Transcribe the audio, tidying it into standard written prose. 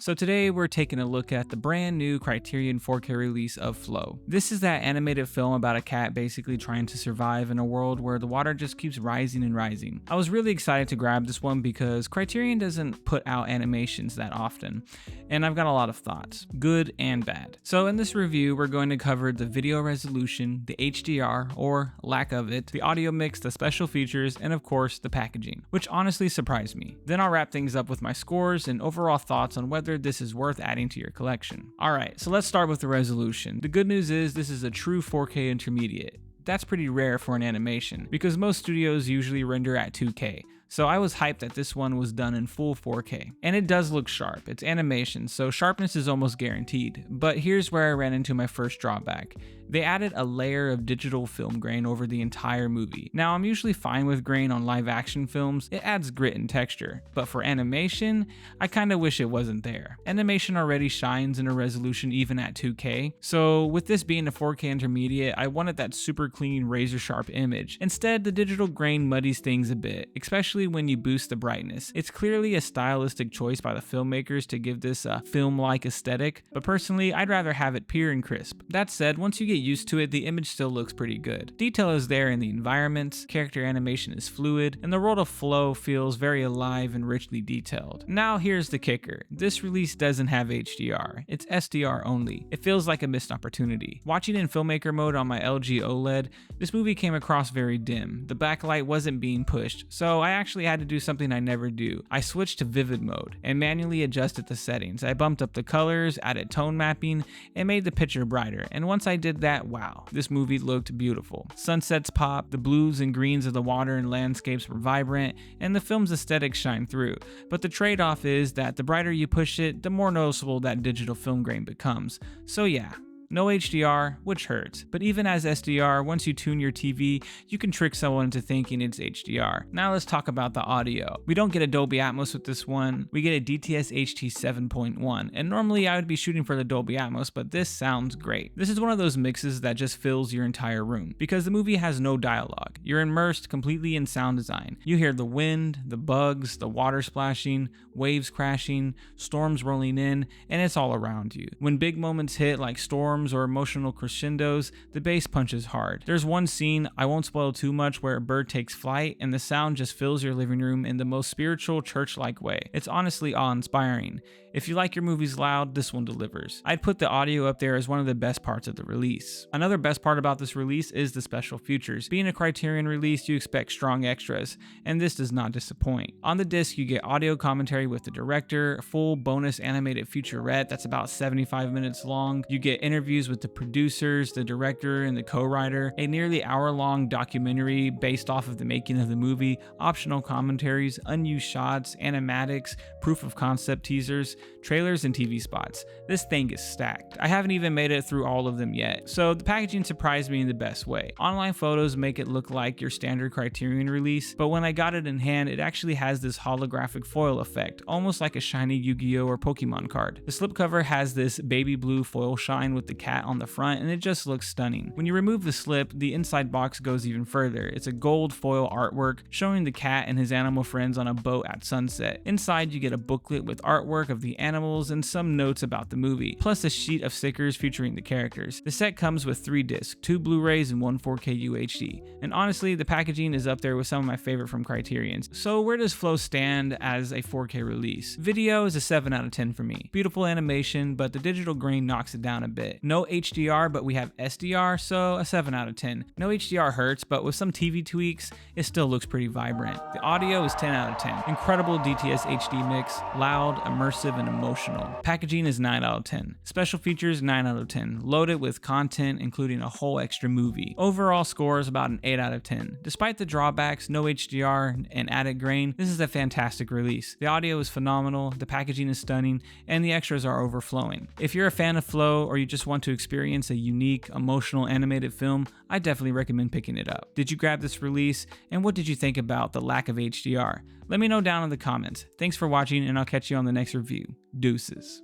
So today we're taking a look at the brand new Criterion 4K release of Flow. This is that animated film about a cat basically trying to survive in a world where the water just keeps rising and rising. I was really excited to grab this one because Criterion doesn't put out animations that often, and I've got a lot of thoughts, good and bad. So in this review, we're going to cover the video resolution, the HDR or lack of it, the audio mix, the special features, and of course the packaging, which honestly surprised me. Then I'll wrap things up with my scores and overall thoughts on whether this is worth adding to your collection. Alright, so let's start with the resolution. The good news is this is a true 4K intermediate. That's pretty rare for an animation, because most studios usually render at 2K. So I was hyped that this one was done in full 4K. And it does look sharp. It's animation, so sharpness is almost guaranteed. But here's where I ran into my first drawback. They added a layer of digital film grain over the entire movie. Now, I'm usually fine with grain on live action films. It adds grit and texture. But for animation, I kinda wish it wasn't there. Animation already shines in a resolution even at 2K. So with this being a 4K intermediate, I wanted that super clean, razor sharp image. Instead, the digital grain muddies things a bit, especially when you boost the brightness. It's clearly a stylistic choice by the filmmakers to give this a film-like aesthetic, but personally, I'd rather have it pure and crisp. That said, once you get used to it, the image still looks pretty good. Detail is there in the environments, character animation is fluid, and the world of Flow feels very alive and richly detailed. Now here's the kicker. This release doesn't have HDR. It's SDR only. It feels like a missed opportunity. Watching in filmmaker mode on my LG OLED, this movie came across very dim. The backlight wasn't being pushed, so I actually had to do something I never do. I switched to vivid mode and manually adjusted the settings. I bumped up the colors, added tone mapping, and made the picture brighter. And once I did that, wow, this movie looked beautiful. Sunsets pop, the blues and greens of the water and landscapes were vibrant, and the film's aesthetics shine through. But the trade-off is that the brighter you push it, the more noticeable that digital film grain becomes. So yeah. No HDR, which hurts, but even as SDR, once you tune your TV, you can trick someone into thinking it's HDR. Now let's talk about the audio. We don't get a Dolby Atmos with this one, we get a DTS-HD 7.1, and normally I would be shooting for the Dolby Atmos, but this sounds great. This is one of those mixes that just fills your entire room, because the movie has no dialogue. You're immersed completely in sound design. You hear the wind, the bugs, the water splashing, waves crashing, storms rolling in, and it's all around you. When big moments hit like storms or emotional crescendos, the bass punches hard. There's one scene, I won't spoil too much, where a bird takes flight and the sound just fills your living room in the most spiritual, church-like way. It's honestly awe-inspiring. If you like your movies loud, this one delivers. I'd put the audio up there as one of the best parts of the release. Another best part about this release is the special features. Being a Criterion release, you expect strong extras, and this does not disappoint. On the disc, you get audio commentary with the director, a full bonus animated featurette that's about 75 minutes long. You get interviews with the producers, the director, and the co-writer, a nearly hour-long documentary based off of the making of the movie, optional commentaries, unused shots, animatics, proof of concept teasers, trailers, and TV spots. This thing is stacked. I haven't even made it through all of them yet, so the packaging surprised me in the best way. Online photos make it look like your standard Criterion release, but when I got it in hand, it actually has this holographic foil effect, almost like a shiny Yu-Gi-Oh! Or Pokemon card. The slipcover has this baby blue foil shine with the cat on the front, and it just looks stunning. When you remove the slip, the inside box goes even further. It's a gold foil artwork showing the cat and his animal friends on a boat at sunset. Inside, you get a booklet with artwork of the animals and some notes about the movie, plus a sheet of stickers featuring the characters. The set comes with 3 discs, 2 Blu-rays and 1 4K UHD, and honestly, the packaging is up there with some of my favorite from Criterion's. So where does Flow stand as a 4K release? Video is a 7 out of 10 for me. Beautiful animation, but the digital grain knocks it down a bit. No HDR, but we have SDR, so a 7 out of 10. No HDR hurts, but with some TV tweaks, it still looks pretty vibrant. The audio is 10 out of 10. Incredible DTS-HD mix, loud, immersive, and emotional. Packaging is 9 out of 10. Special features 9 out of 10. Loaded with content, including a whole extra movie. Overall score is about an 8 out of 10. Despite the drawbacks, no HDR, and added grain, this is a fantastic release. The audio is phenomenal, the packaging is stunning, and the extras are overflowing. If you're a fan of Flow, or you just want to experience a unique, emotional animated film, I definitely recommend picking it up. Did you grab this release, and what did you think about the lack of HDR? Let me know down in the comments. Thanks for watching, and I'll catch you on the next review. Deuces.